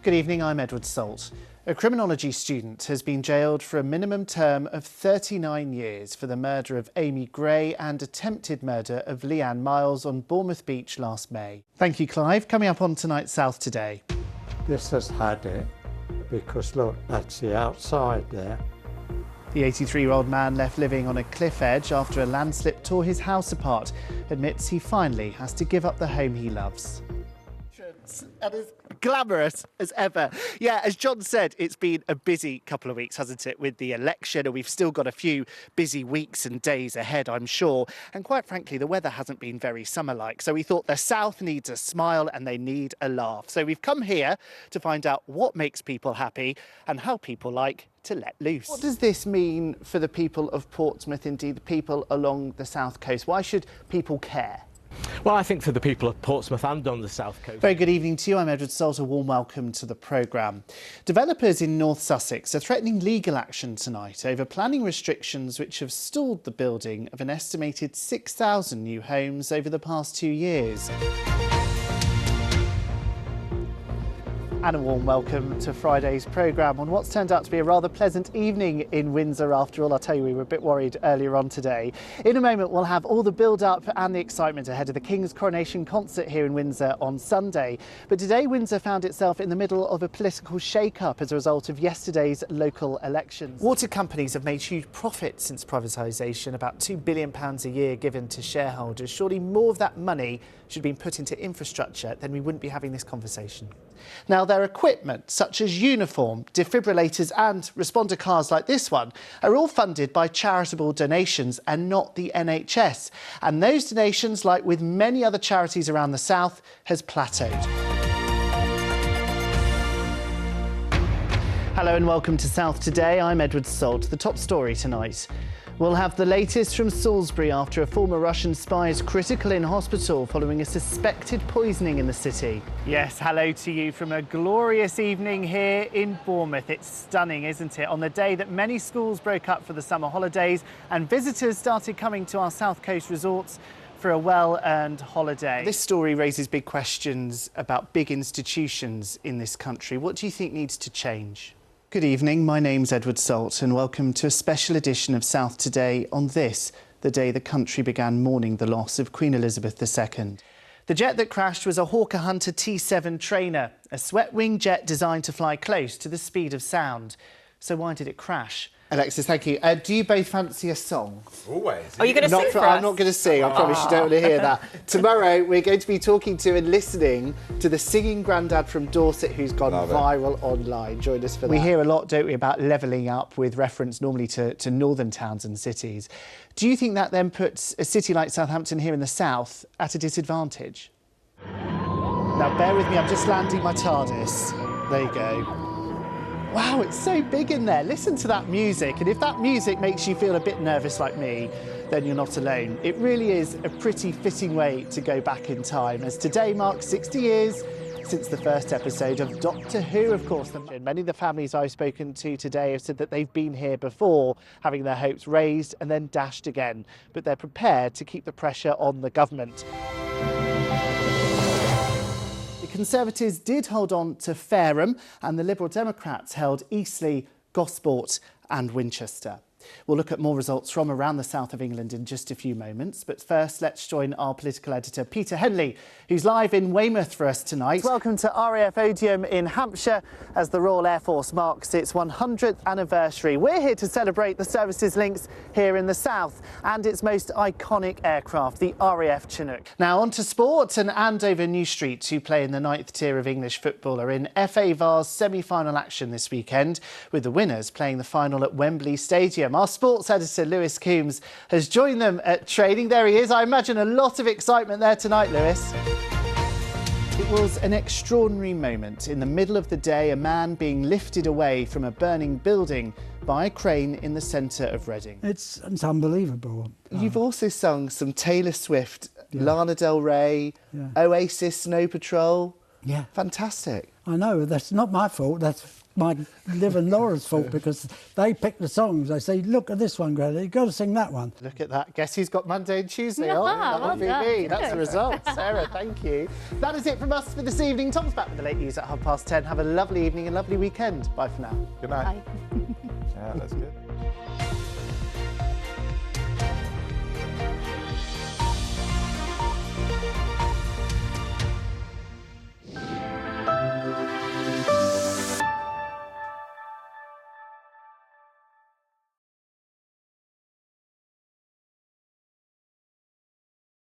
Good evening, I'm Edward Sault. A criminology student has been jailed for a minimum term of 39 years for the murder of Amy Gray and attempted murder of Leanne Miles on Bournemouth Beach last May. Thank you, Clive. Coming up on tonight's South Today. This has had it because look, that's the outside there. The 83-year-old man left living on a cliff edge after a landslip tore his house apart admits he finally has to give up the home he loves. And as glamorous as ever. Yeah, as John said, it's been a busy couple of weeks, hasn't it, with the election, and we've still got a few busy weeks and days ahead, I'm sure. And quite frankly, the weather hasn't been very summer-like, so we thought the South needs a smile and they need a laugh. So we've come here to find out what makes people happy and how people like to let loose. What does this mean for the people of Portsmouth, indeed the people along the south coast? Why should people care? Well, I think for the people of Portsmouth and on the south coast. Very good evening to you. I'm Edward Sault. A warm welcome to the programme. Developers in North Sussex are threatening legal action tonight over planning restrictions which have stalled the building of an estimated 6,000 new homes over the past 2 years. And a warm welcome to Friday's programme on what's turned out to be a rather pleasant evening in Windsor after all. I'll tell you, we were a bit worried earlier on today. In a moment, we'll have all the build-up and the excitement ahead of the King's coronation concert here in Windsor on Sunday. But today, Windsor found itself in the middle of a political shake-up as a result of yesterday's local elections. Water companies have made huge profits since privatisation, about £2 billion a year given to shareholders. Surely more of that money should have been put into infrastructure, then we wouldn't be having this conversation. Now, their equipment, such as uniform, defibrillators and responder cars like this one, are all funded by charitable donations and not the NHS. And those donations, like with many other charities around the south, has plateaued. Hello and welcome to South Today. I'm Edward Sault. The top story tonight. We'll have the latest from Salisbury after a former Russian spy is critical in hospital following a suspected poisoning in the city. Yes, hello to you from a glorious evening here in Bournemouth. It's stunning, isn't it? On the day that many schools broke up for the summer holidays and visitors started coming to our South Coast resorts for a well-earned holiday. This story raises big questions about big institutions in this country. What do you think needs to change? Good evening, my name's Edward Sault and welcome to a special edition of South Today on this, the day the country began mourning the loss of Queen Elizabeth II. The jet that crashed was a Hawker Hunter T7 trainer, a swept-wing jet designed to fly close to the speed of sound. So why did it crash? Alexis, thank you. Do you both fancy a song? Always. Are you going to sing for us? I'm not going to sing, I promise you don't want to hear that. Tomorrow we're going to be talking to and listening to the singing grandad from Dorset who's gone viral online. Join us for that. We hear a lot, don't we, about levelling up with reference normally to northern towns and cities. Do you think that then puts a city like Southampton here in the south at a disadvantage? Now bear with me, I'm just landing my TARDIS. There you go. Wow, it's so big in there. Listen to that music. And if that music makes you feel a bit nervous like me, then you're not alone. It really is a pretty fitting way to go back in time, as today marks 60 years since the first episode of Doctor Who, of course. Many of the families I've spoken to today have said that they've been here before, having their hopes raised and then dashed again. But they're prepared to keep the pressure on the government. Conservatives did hold on to Fareham and the Liberal Democrats held Eastleigh, Gosport and Winchester. We'll look at more results from around the south of England in just a few moments. But first, let's join our political editor, Peter Henley, who's live in Weymouth for us tonight. Welcome to RAF Odium in Hampshire as the Royal Air Force marks its 100th anniversary. We're here to celebrate the service's links here in the south and its most iconic aircraft, the RAF Chinook. Now on to sport, and Andover New Street, who play in the 9th tier of English football, are in FA Vars semi-final action this weekend, with the winners playing the final at Wembley Stadium. Our sports editor, Lewis Coombs, has joined them at training. There he is. I imagine a lot of excitement there tonight, Lewis. It was an extraordinary moment. In the middle of the day, a man being lifted away from a burning building by a crane in the centre of Reading. It's unbelievable. You've also sung some Taylor Swift, Lana Del Rey, Oasis, Snow Patrol. Yeah. Fantastic. I know, that's not my fault. That's my Liv and Laura's fault because they pick the songs. They say, look at this one, Greta, you've got to sing that one. Look at that. Guess who's got Monday and Tuesday on? That'll be me. That's the result. Sarah, thank you. That is it from us for this evening. Tom's back with the late news at 10:30. Have a lovely evening and lovely weekend. Bye for now. Good night. Bye. Yeah, that's good.